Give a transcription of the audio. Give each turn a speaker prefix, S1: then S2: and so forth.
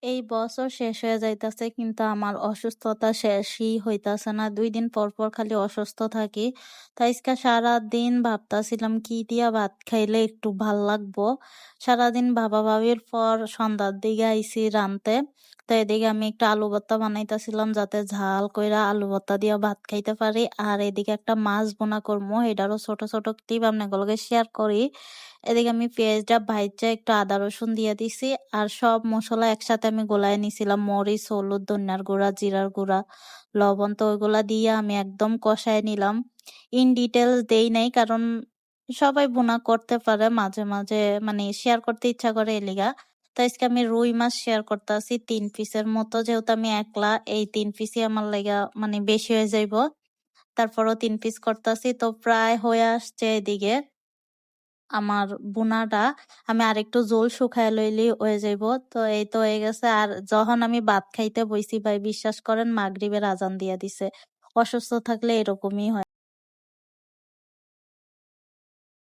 S1: এই বছর শেষ হয়ে যাইতাছে কিন্তু আমার অসুস্থতা শেষই হইতাছে না। ২ দিন পর, পর খালি অসুস্থ থাকি। তো আইজকা সারাদিন ভাবতাছিলাম কি দিয়া ভাত খাইলে একটু ভাল লাগবো। সারাদিন ভাবাভাবির পর সন্ধ্যার দিকে আইছি রানতে। তো এদিকে আমি একটু আলু ভর্তা বানাইতাছিলাম যাতে ঝাল কইরা আলু ভর্তা দিয়া ভাত খাইতে পারি। আর এদিকে একটা মাছ ভুনা করবো, এটারও ছোট ছোট টিপ আপনাগুলোকে শেয়ার করি। এদিকে আমি পেঁয়াজটা ভাইজা একটু আদা রসুন দিয়ে দিছি। আর সব মসলা একসাথে আমি গোলায় নিছিলাম, মরিচ, হলুদ, ধনিয়ার গুঁড়া, জিরার গুঁড়া, লবণ। তো ওইগুলা দিয়ে আমি একদম কষায় নিলাম। ইন ডিটেলস দেই নাই কারণ সবাই ভুনা করতে পারে, মাঝে মাঝে মানে শেয়ার করতে ইচ্ছা করে এলিগা। তো আজকে আমি রুই মাছ শেয়ার করতেছি ৩ পিসের মতো, যেহেতু আমি একলা এই ৩ পিসই আমার লেগা মানে বেশি হয়ে যাইব। তারপরও ৩ পিস করতেছি, তো প্রায় হয়ে আসছে এদিকে আমার বুনাটা। আমি আরেকটু জোল শুকায় লইলেই হয়ে যাইব। তো এই তো হয়ে গেছে। আর যখন আমি ভাত খাইতে বইছি ভাই বিশ্বাস করেন মাগরিবের আজান দিয়া দিছে। অসুস্থ থাকলে এরকমই হয়।